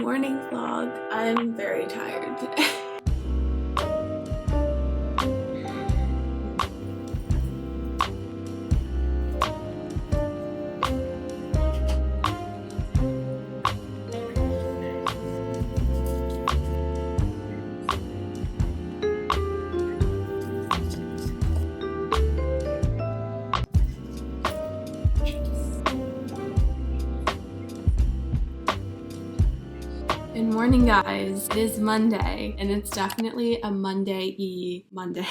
morning vlog. I'm very tired today. Good morning, guys. It is Monday, and it's definitely a Monday-y Monday.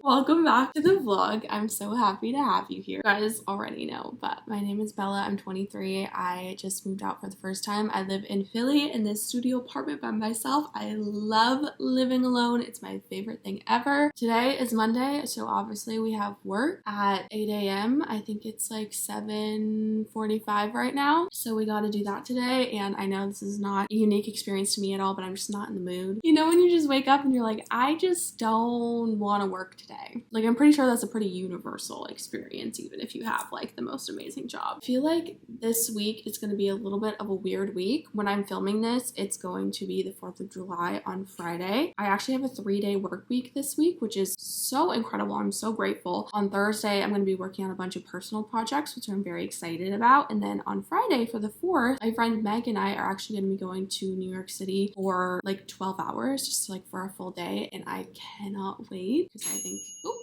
Welcome back to the vlog. I'm so happy to have you here. You guys already know, but my name is Bella. I'm 23. I just moved out for the first time. I live in Philly in this studio apartment by myself. I love living alone. It's my favorite thing ever. Today is Monday, so obviously we have work at 8 a.m. I think it's like 7:45 right now, so we got to do that today, and I know this is not a unique experience to me at all, but I'm just not in the mood. You know when you just wake up and you're like, I just don't want to work today. Like, I'm pretty sure that's a pretty universal experience, even if you have like the most amazing job. I feel like this week is going to be a little bit of a weird week. When I'm filming this, it's going to be the 4th of July on Friday. I actually have a 3-day work week this week, which is so incredible. I'm so grateful. On Thursday, I'm going to be working on a bunch of personal projects, which I'm very excited about. And then on Friday for the 4th, my friend Meg and I are actually going to be going to New York City for like 12 hours, just like for a full day. And I cannot wait because I think, oh,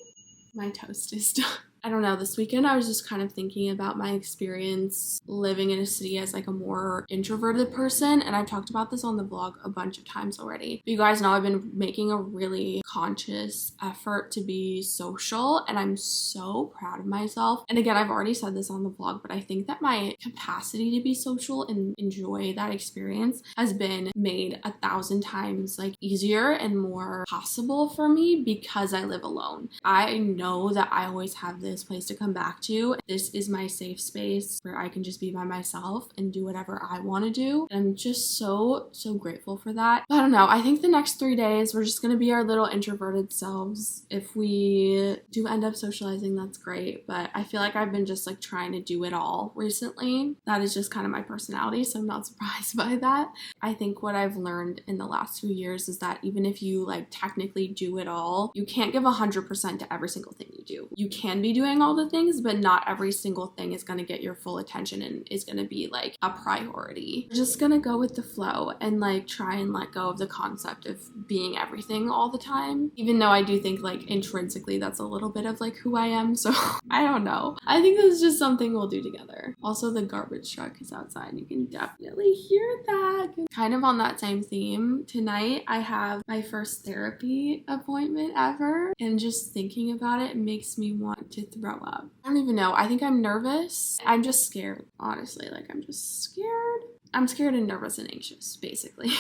my toast is done. I don't know, this weekend I was just kind of thinking about my experience living in a city as like a more introverted person, and I've talked about this on the vlog a bunch of times already. But you guys know I've been making a really conscious effort to be social, and I'm so proud of myself. And again, I've already said this on the vlog, but I think that my capacity to be social and enjoy that experience has been made 1,000 times like easier and more possible for me because I live alone. I know that I always have this place to come back to. This is my safe space where I can just be by myself and do whatever I want to do. And I'm just so grateful for that. But I don't know, I think the next 3 days we're just gonna be our little introverted selves. If we do end up socializing, that's great, but I feel like I've been just like trying to do it all recently. That is just kind of my personality, so I'm not surprised by that. I think what I've learned in the last few years is that even if you like technically do it all, you can't give 100% to every single thing you do. You can be doing all the things, but not every single thing is going to get your full attention and is going to be like a priority. We're just going to go with the flow and like try and let go of the concept of being everything all the time, even though I do think like intrinsically that's a little bit of like who I am. So I don't know, I think this is just something we'll do together. Also, the garbage truck is outside. You can definitely hear that. Kind of on that same theme, tonight I have my first therapy appointment ever, and just thinking about it makes me want to throw up. I don't even know. I think I'm nervous. I'm just scared, honestly. Like, I'm just scared. I'm scared and nervous and anxious, basically.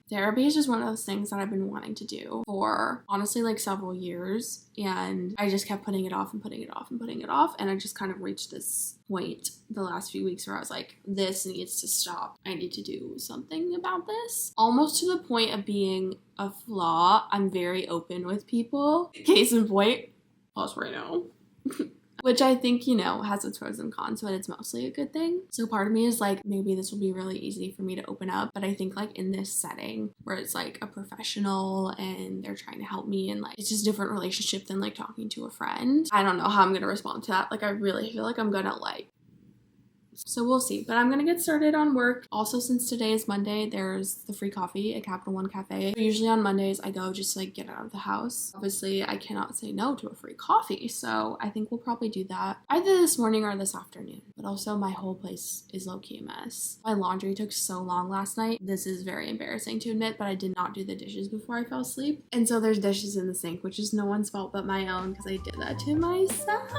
Therapy is just one of those things that I've been wanting to do for honestly like several years, and I just kept putting it off and putting it off and putting it off, and I just kind of reached this point the last few weeks where I was like, this needs to stop. I need to do something about this. Almost to the point of being a flaw. I'm very open with people. Case in point, pause right now. Which I think, you know, has its pros and cons, but it's mostly a good thing. So part of me is like, maybe this will be really easy for me to open up. But I think like in this setting where it's like a professional and they're trying to help me and like, it's just a different relationship than like talking to a friend. I don't know how I'm going to respond to that. Like, I really feel like I'm going to like, so we'll see. But I'm gonna get started on work. Also, since today is Monday, there's the free coffee at Capital One Cafe. Usually on Mondays I go just like get out of the house. Obviously I cannot say no to a free coffee, so I think we'll probably do that either this morning or this afternoon. But also my whole place is low-key a mess. My laundry took so long last night. This is very embarrassing to admit, but I did not do the dishes before I fell asleep, and so there's dishes in the sink, which is no one's fault but my own because I did that to myself.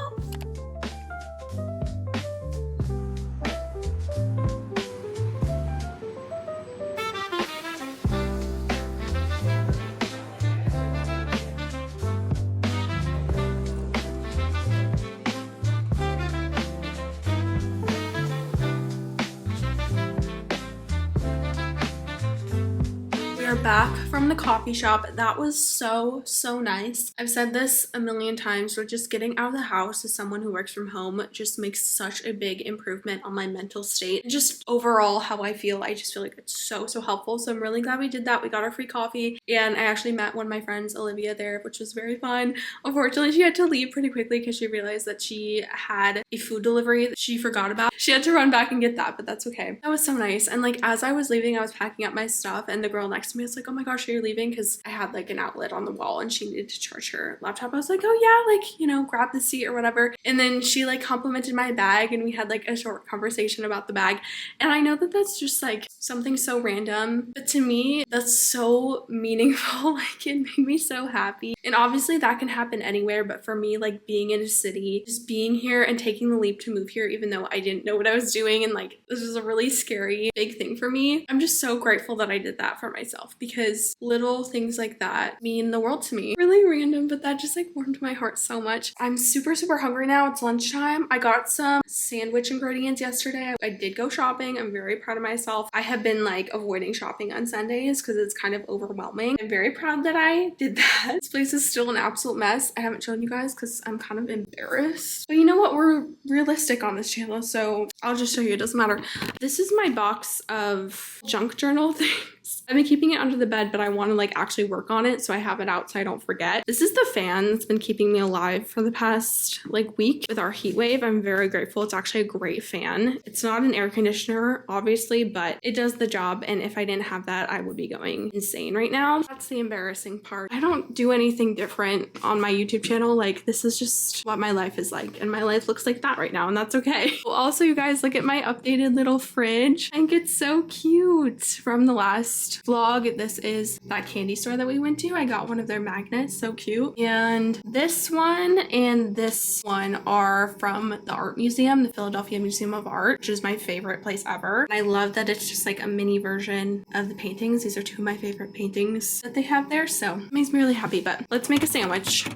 are back from the coffee shop. That was so nice. I've said this a million times, but just getting out of the house as someone who works from home just makes such a big improvement on my mental state. And just overall how I feel, I just feel like it's so helpful. So I'm really glad we did that. We got our free coffee, and I actually met one of my friends, Olivia, there, which was very fun. Unfortunately, she had to leave pretty quickly because she realized that she had a food delivery that she forgot about. She had to run back and get that, but that's okay. That was so nice. And like as I was leaving, I was packing up my stuff, and the girl next to me was like, oh my gosh, are you leaving? Because I had like an outlet on the wall and she needed to charge her laptop. I was like, oh yeah, like, you know, grab the seat or whatever. And then she like complimented my bag, and we had like a short conversation about the bag. And I know that that's just like something so random, but to me that's so meaningful. Like it made me so happy. And obviously that can happen anywhere, but for me, like being in a city, just being here and taking the leap to move here, even though I didn't know what I was doing, and like this was a really scary big thing for me, I'm just so grateful that I did that for myself, because little things like that mean the world to me. Really random, but that just like warmed my heart so much. I'm super hungry now. It's lunchtime. I got some sandwich ingredients yesterday. I did go shopping. I'm very proud of myself. I have been like avoiding shopping on Sundays because it's kind of overwhelming. I'm very proud that I did that. This place is still an absolute mess. I haven't shown you guys because I'm kind of embarrassed, but you know what, we're realistic on this channel, so I'll just show you. It doesn't matter. This is my box of junk journal things. I've been keeping it under the bed, but I want to like actually work on it, so I have it out so I don't forget. This is the fan that's been keeping me alive for the past like week with our heat wave. I'm very grateful. It's actually a great fan. It's not an air conditioner, obviously, but it does the job, and if I didn't have that, I would be going insane right now. That's the embarrassing part. I don't do anything different on my YouTube channel. Like this is just what my life is like, and my life looks like that right now, and that's okay. Well, also, you guys, look at my updated little fridge. I think it's so cute from the last vlog. This is that candy store that we went to. I got one of their magnets, so cute. And this one and this one are from the art museum, the Philadelphia Museum of Art, which is my favorite place ever. And I love that it's just like a mini version of the paintings. These are two of my favorite paintings that they have there, so it makes me really happy. But let's make a sandwich.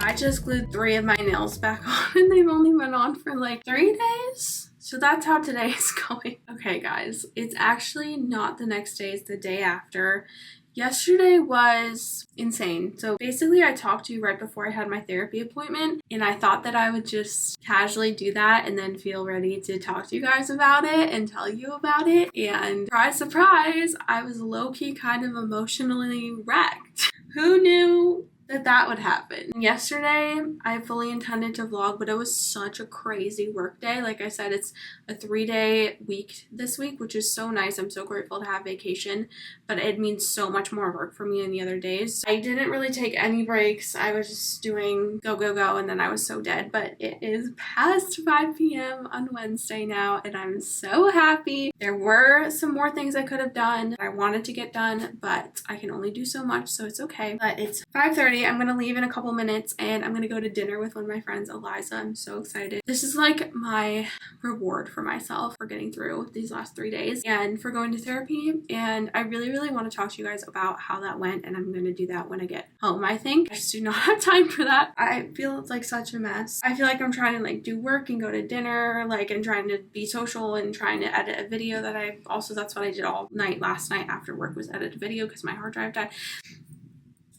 I just glued 3 of my nails back on, and they've only been on for like 3 days. So that's how today is going. Okay guys, it's actually not the next day, it's the day after. Yesterday was insane. So basically I talked to you right before I had my therapy appointment, and I thought that I would just casually do that and then feel ready to talk to you guys about it and tell you about it. And surprise, I was low-key kind of emotionally wrecked. Who knew that would happen? Yesterday I fully intended to vlog, but it was such a crazy work day. Like I said, it's a 3-day week this week, which is so nice. I'm so grateful to have vacation, but it means so much more work for me than the other days. I didn't really take any breaks. I was just doing go, and then I was so dead. But it is past 5 p.m. on Wednesday now, and I'm so happy. There were some more things I could have done that I wanted to get done, but I can only do so much, so it's okay. But it's 5:30. I'm gonna leave in a couple minutes, and I'm gonna go to dinner with one of my friends, Eliza. I'm so excited. This is like my reward for myself for getting through these last 3 days and for going to therapy. And I really want to talk to you guys about how that went, and I'm gonna do that when I get home. I think I just do not have time for that. I feel it's like such a mess. I feel like I'm trying to like do work and go to dinner, like, and trying to be social and trying to edit a video that that's what I did all night last night after work, was edit a video because my hard drive died.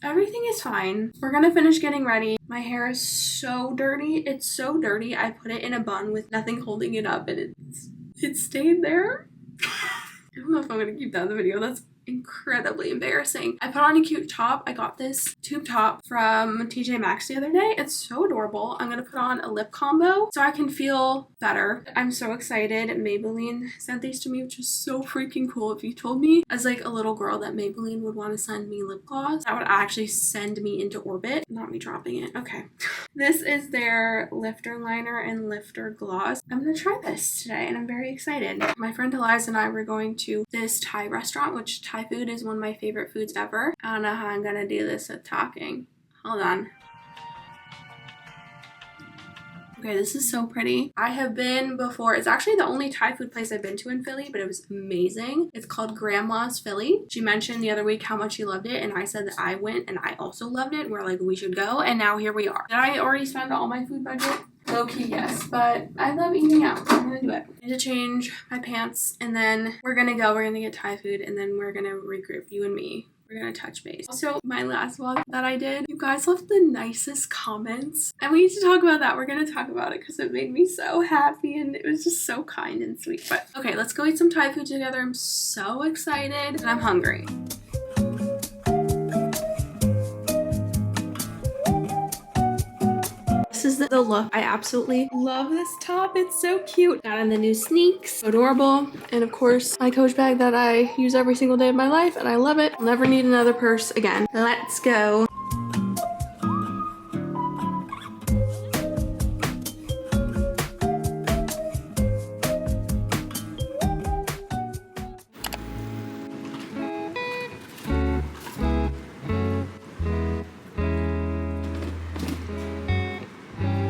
Everything is fine. We're gonna finish getting ready. My hair is so dirty. It's so dirty. I put it in a bun with nothing holding it up, and it stayed there. I don't know if I'm gonna keep that in the video. That's incredibly embarrassing. I put on a cute top. I got this tube top from TJ Maxx the other day. It's so adorable. I'm gonna put on a lip combo so I can feel better. I'm so excited. Maybelline sent these to me, which is so freaking cool. If you told me as like a little girl that Maybelline would want to send me lip gloss, that would actually send me into orbit. Not me dropping it. Okay. This is their lifter liner and lifter gloss. I'm gonna try this today and I'm very excited. My friend Eliza and I were going to this Thai restaurant, which Thai food is one of my favorite foods ever. I don't know how I'm gonna do this with talking. Hold on. Okay, this is so pretty. I have been before. It's actually the only Thai food place I've been to in Philly, but it was amazing. It's called Grandma's Philly. She mentioned the other week how much she loved it, and I said that I went and I also loved it. We're like, we should go, and now here we are. Did I already spend all my food budget? Low-key, yes, but I love eating out. I'm gonna do it. I need to change my pants, and then we're gonna go. We're gonna get Thai food, and then we're gonna regroup, you and me. We're gonna touch base. Also, my last vlog that I did, you guys left the nicest comments, and we need to talk about that. We're gonna talk about it because it made me so happy and it was just so kind and sweet. But okay, let's go eat some Thai food together. I'm so excited and I'm hungry. This is the look. I absolutely love this top. It's so cute. Got in the new sneaks. Adorable. And of course, my Coach bag that I use every single day of my life, and I love it. I'll never need another purse again. Let's go.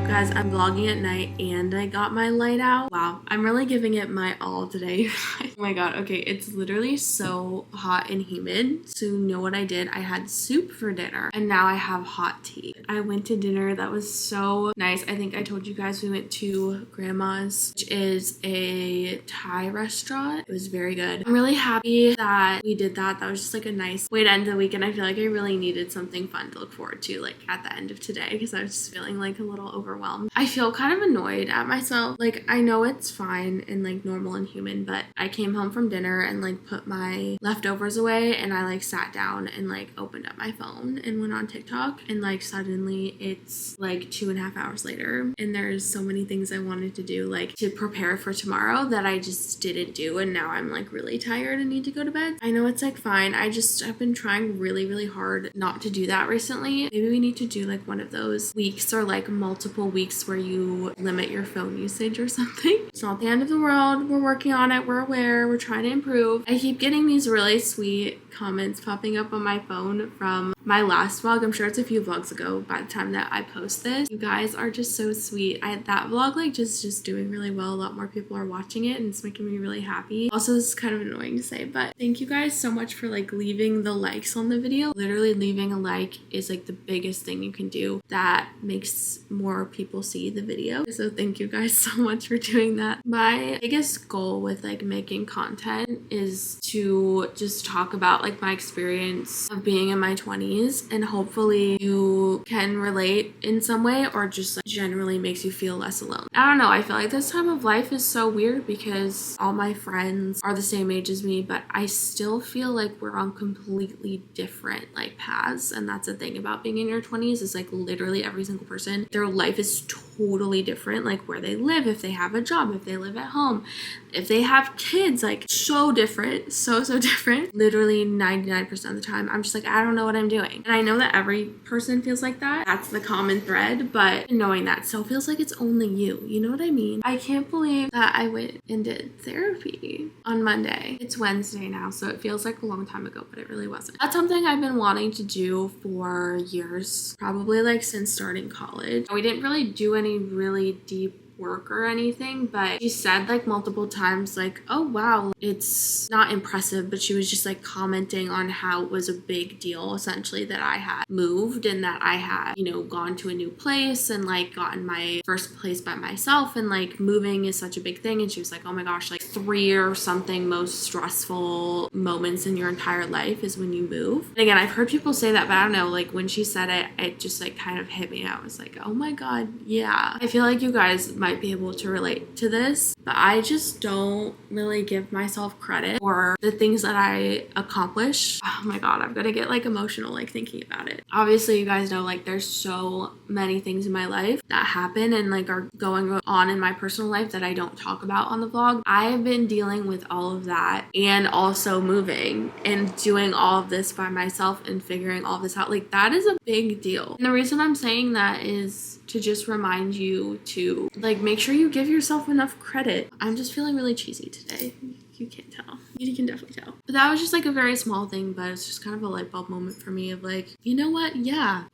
Guys, I'm vlogging at night and I got my light out. Wow, I'm really giving it my all today. Oh my god, okay, it's literally so hot and humid. So you know what I did? I had soup for dinner and now I have hot tea. I went to dinner. That was so nice. I think I told you guys we went to Grandma's, which is a Thai restaurant. It was very good. I'm really happy that we did that. That was just like a nice way to end the weekend. I feel like I really needed something fun to look forward to like at the end of today because I was just feeling like a little overwhelmed. I feel kind of annoyed at myself. Like, I know it's fine and like normal and human, but I came home from dinner and like put my leftovers away and I like sat down and like opened up my phone and went on TikTok, and like suddenly it's like 2.5 hours later and there's so many things I wanted to do like to prepare for tomorrow that I just didn't do, and now I'm like really tired and need to go to bed. I know it's like fine. I've been trying really hard not to do that recently. Maybe we need to do like one of those weeks or like multiple weeks where you limit your phone usage or something. It's not the end of the world. We're working on it. We're aware. We're trying to improve. I keep getting these really sweet comments popping up on my phone from my last vlog. I'm sure it's a few vlogs ago by the time that I post this. You guys are just so sweet. That vlog like just doing really well. A lot more people are watching it and it's making me really happy. Also, this is kind of annoying to say, but thank you guys so much for like leaving the likes on the video. Literally leaving a like is like the biggest thing you can do that makes more people see the video. So thank you guys so much for doing that. My biggest goal with like making content is to just talk about like my experience of being in my 20s, and hopefully you can relate in some way or just like generally makes you feel less alone. I don't know, I feel like this time of life is so weird because all my friends are the same age as me, but I still feel like we're on completely different like paths. And that's the thing about being in your 20s is like literally every single person, their life is totally different, like where they live, if they have a job, if they live at home, if they have kids, like so different, so different. Literally 99% of the time I'm just like, I don't know what I'm doing. And I know that every person feels like that. That's the common thread, but knowing that still feels like it's only you know what I mean? I can't believe that I went and did therapy on Monday. It's Wednesday now, so it feels like a long time ago, but it really wasn't. That's something I've been wanting to do for years, probably like since starting college. We didn't really do any really deep work or anything, but she said like multiple times like, oh wow, it's not impressive, but she was just like commenting on how it was a big deal essentially that I had moved and that I had, you know, gone to a new place and like gotten my first place by myself, and like moving is such a big thing. And she was like, oh my gosh, like 3 or something most stressful moments in your entire life is when you move. And again, I've heard people say that, but I don't know, like when she said it, it just like kind of hit me. I was like, oh my god, yeah. I feel like you guys, my might be able to relate to this, but I just don't really give myself credit for the things that I accomplish. Oh my god, I'm gonna get like emotional like thinking about it. Obviously, you guys know like there's so many things in my life that happen and like are going on in my personal life that I don't talk about on the vlog. I have been dealing with all of that and also moving and doing all of this by myself and figuring all this out. Like that is a big deal. And the reason I'm saying that is to just remind you to like make sure you give yourself enough credit. I'm just feeling really cheesy today. You can't tell. You can definitely tell. But that was just like a very small thing, but it's just kind of a light bulb moment for me of like, you know what? Yeah.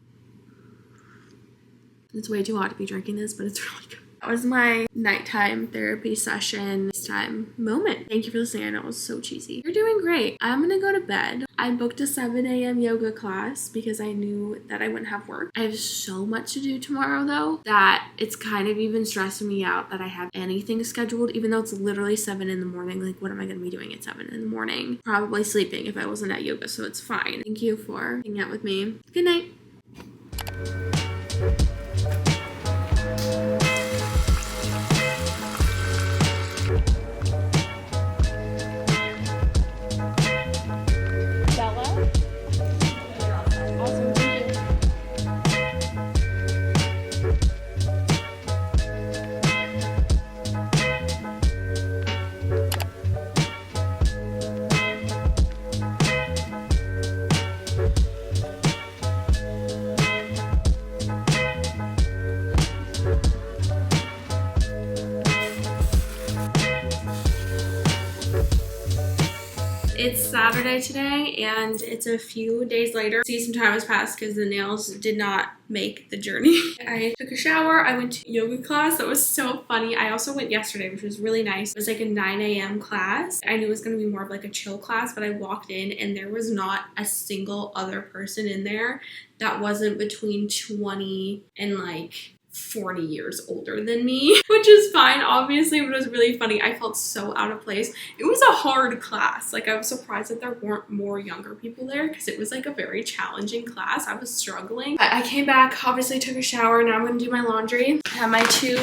It's way too hot to be drinking this, but it's really good. That was my nighttime therapy session this time moment. Thank you for listening. I know it was so cheesy. You're doing great. I'm gonna go to bed. I booked a 7 a.m. yoga class because I knew that I wouldn't have work. I have so much to do tomorrow though that it's kind of even stressing me out that I have anything scheduled, even though it's literally 7 in the morning. Like what am I gonna be doing at 7 in the morning? Probably sleeping if I wasn't at yoga, so it's fine. Thank you for hanging out with me. Good night. It's Saturday today and it's a few days later. See, some time has passed because the nails did not make the journey. I took a shower. I went to yoga class. That was so funny. I also went yesterday, which was really nice. It was like a 9 a.m. class. I knew it was going to be more of like a chill class, but I walked in and there was not a single other person in there that wasn't between 20 and like 40 years older than me, which is fine obviously, but it was really funny. I felt so out of place. It was a hard class. Like I was surprised that there weren't more younger people there because it was like a very challenging class. I was struggling. I came back, obviously took a shower. Now I'm gonna do my laundry. I have my 2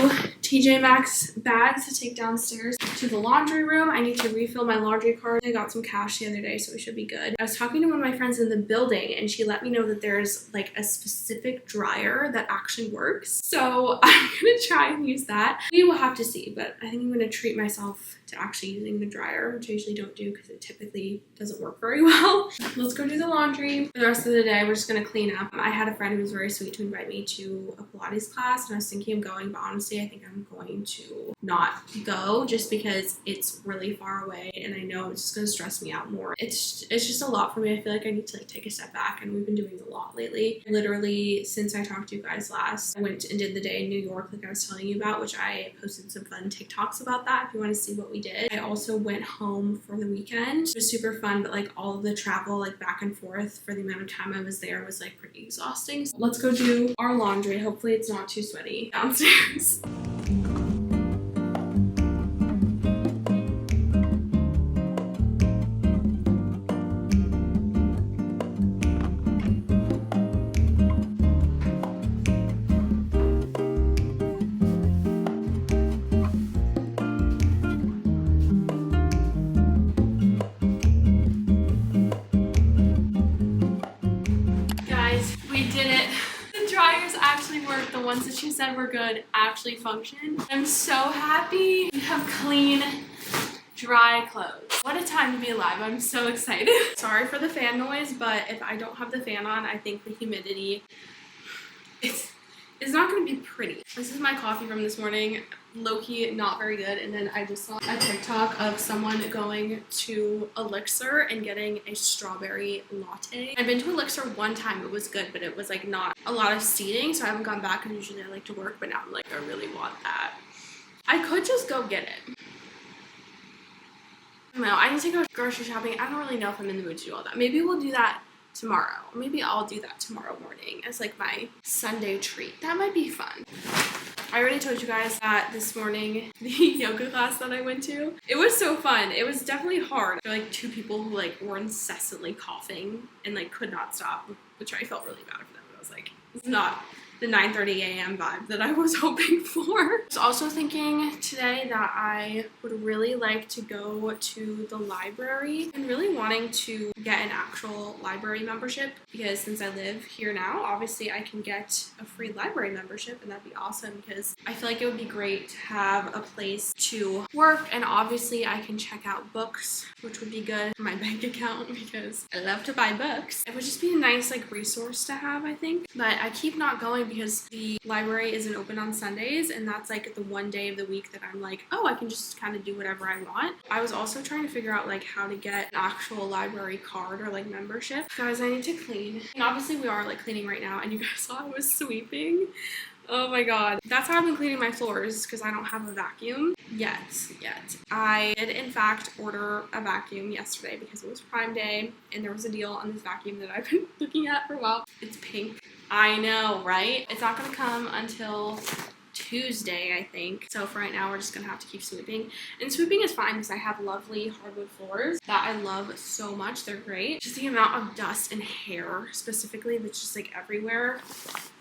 TJ Maxx bags to take downstairs to the laundry room. I need to refill my laundry cart. I got some cash the other day, so we should be good. I was talking to one of my friends in the building and she let me know that there's like a specific dryer that actually works. So I'm gonna try and use that. We will have to see, but I think I'm gonna treat myself to actually using the dryer, which I usually don't do because it typically doesn't work very well. Let's go do the laundry. For the rest of the day, we're just gonna clean up. I had a friend who was very sweet to invite me to a Pilates class and I was thinking of going, but honestly, I think I'm going to not go just because it's really far away and I know it's just gonna stress me out more. It's just a lot for me. I feel like I need to like take a step back, and we've been doing a lot lately. Literally since I talked to you guys last, I went and did the day in New York like I was telling you about, which I posted some fun TikToks about that if you want to see what we did. I also went home for the weekend. It was super fun, but like all of the travel like back and forth for the amount of time I was there was like pretty exhausting. So let's go do our laundry. Hopefully it's not too sweaty downstairs. The ones that she said were good actually function. I'm so happy. We have clean, dry clothes. What a time to be alive. I'm so excited. Sorry for the fan noise, but if I don't have the fan on, I think the humidity is not going to be pretty. This is my coffee from this morning. Low-key not very good. And then I just saw a TikTok of someone going to Elixir and getting a strawberry latte. I've been to Elixir one time. It was good, but it was like not a lot of seating, so I haven't gone back, and usually I like to work, but now I'm like, I really want that. I could just go get it. I don't know. I need to go grocery shopping. I don't really know if I'm in the mood to do all that. Maybe we'll do that tomorrow. Maybe I'll do that tomorrow morning as like my Sunday treat. That might be fun. I already told you guys that this morning, the yoga class that I went to, it was so fun. It was definitely hard. There were like 2 people who like were incessantly coughing and like could not stop, which I felt really bad for them. I was like, it's not the 9:30 a.m. vibe that I was hoping for. I was also thinking today that I would really like to go to the library and really wanting to get an actual library membership, because since I live here now, obviously I can get a free library membership, and that'd be awesome because I feel like it would be great to have a place to work, and obviously I can check out books, which would be good for my bank account because I love to buy books. It would just be a nice like resource to have, I think. But I keep not going because the library isn't open on Sundays, and that's like the one day of the week that I'm like, oh, I can just kind of do whatever I want. I was also trying to figure out like how to get an actual library card or like membership. Guys, I need to clean. And obviously we are like cleaning right now, and you guys saw I was sweeping. Oh my god. That's how I've been cleaning my floors, because I don't have a vacuum yet. I did in fact order a vacuum yesterday because it was Prime Day and there was a deal on this vacuum that I've been looking at for a while. It's pink. I know, right? It's not gonna come until Tuesday, I think. So for right now, we're just gonna have to keep sweeping. And sweeping is fine because I have lovely hardwood floors that I love so much. They're great. Just the amount of dust and hair specifically that's just like everywhere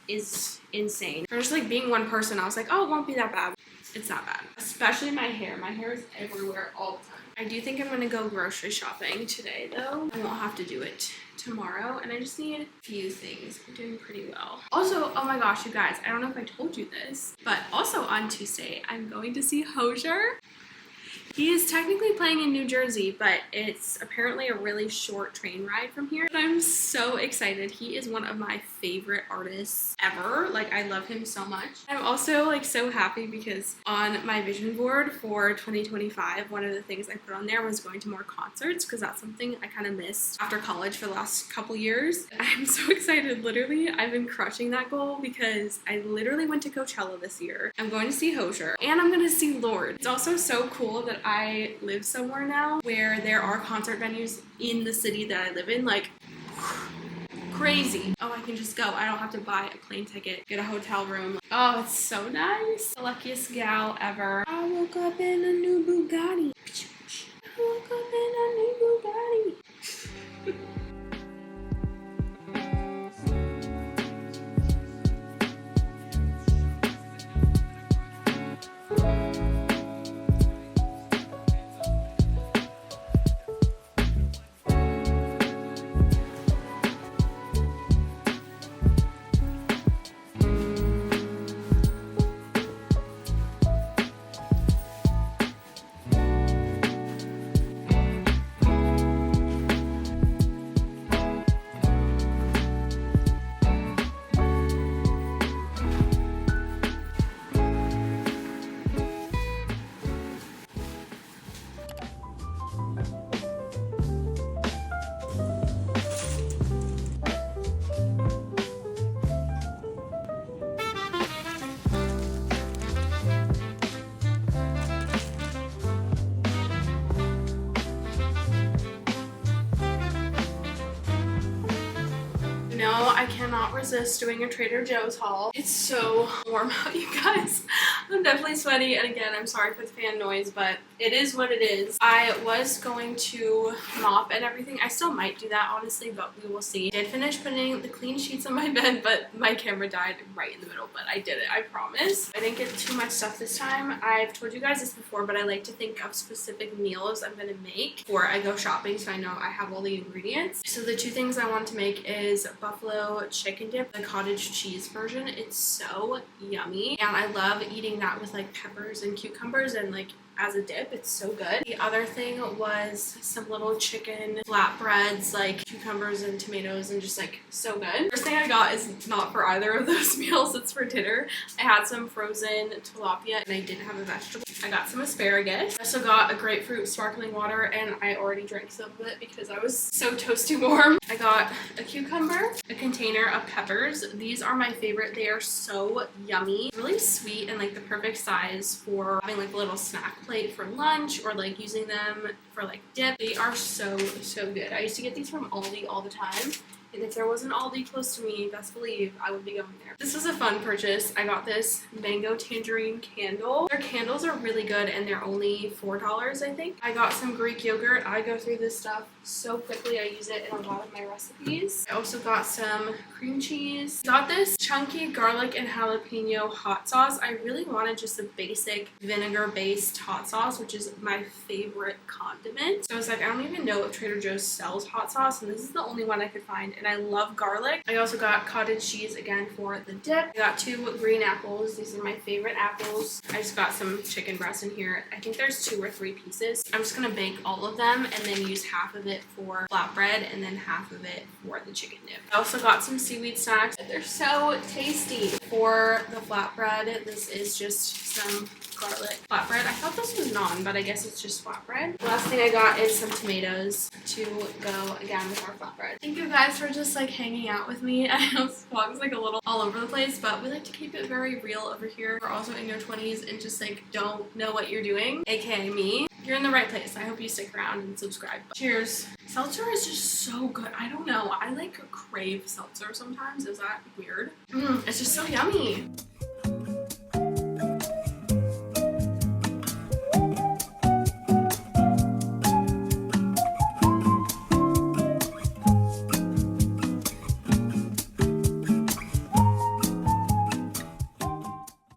is insane. For just like being one person, I was like, oh, it won't be that bad. It's not bad. Especially my hair. My hair is everywhere all the time. I do think I'm gonna go grocery shopping today though. I won't have to do it tomorrow, and I just need a few things. I'm doing pretty well. Also, oh my gosh, you guys, I don't know if I told you this, but also on Tuesday, I'm going to see Hosier. He is technically playing in New Jersey, but it's apparently a really short train ride from here. And I'm so excited. He is one of my favorite artists ever. Like, I love him so much. I'm also like so happy because on my vision board for 2025, one of the things I put on there was going to more concerts, because that's something I kind of missed after college for the last couple years. I'm so excited. Literally, I've been crushing that goal because I literally went to Coachella this year. I'm going to see Hosier and I'm going to see Lorde. It's also so cool that I live somewhere now where there are concert venues in the city that I live in. Like, crazy. Oh, I can just go. I don't have to buy a plane ticket, get a hotel room. Oh, it's so nice. The luckiest gal ever. I woke up in a new Bugatti. I woke up in a new Bugatti. No, I cannot resist doing a Trader Joe's haul. It's so warm out, you guys. I'm definitely sweaty, and again, I'm sorry for the fan noise, but it is what it is. I was going to mop and everything. I still might do that, honestly, but we will see. I did finish putting the clean sheets on my bed, but my camera died right in the middle, but I did it, I promise. I didn't get too much stuff this time. I've told you guys this before, but I like to think of specific meals I'm gonna make before I go shopping, so I know I have all the ingredients. So the two things I want to make is buffalo chicken dip, the cottage cheese version. It's so yummy, and I love eating that with like peppers and cucumbers and like as a dip. It's so good. The other thing was some little chicken flatbreads, like cucumbers and tomatoes, and just like so good. First thing I got is not for either of those meals, it's for dinner. I had some frozen tilapia and I didn't have a vegetable. I got some asparagus. I also got a grapefruit sparkling water, and I already drank some of it because I was so toasty warm. I got a cucumber, a container of peppers. These are my favorite. They are so yummy, really sweet, and like the perfect size for having like a little snack plate for lunch, or like using them for like dip. They are so good. I used to get these from Aldi all the time, And if there was an Aldi close to me, best believe I would be going there. This was a fun purchase. I got this mango tangerine candle. Their candles are really good and they're only $4, I think. I got some Greek yogurt. I go through this stuff so quickly. I use it in a lot of my recipes. I also got some cream cheese. Got this chunky garlic and jalapeno hot sauce. I really wanted just a basic vinegar-based hot sauce, which is my favorite condiment. So I was like, I don't even know if Trader Joe's sells hot sauce, and this is the only one I could find, and I love garlic. I also got cottage cheese again for the dip. I got 2 green apples. These are my favorite apples. I just got some chicken breast in here. I think there's 2 or 3 pieces. I'm just gonna bake all of them and then use half of it for flatbread and then half of it for the chicken dip. I also got some seaweed snacks. They're so tasty. For the flatbread, this is just some garlic flatbread. I thought this was naan, but I guess it's just flatbread. The last thing I got is some tomatoes to go again with our flatbread. Thank you guys for just like hanging out with me. I know this vlog's like a little all over the place, but we like to keep it very real over here. We're also in your 20s and just like don't know what you're doing, aka me. You're in the right place. I hope you stick around and subscribe. Cheers. Seltzer is just so good. I don't know. I like crave seltzer sometimes. Is that weird? It's just so yummy.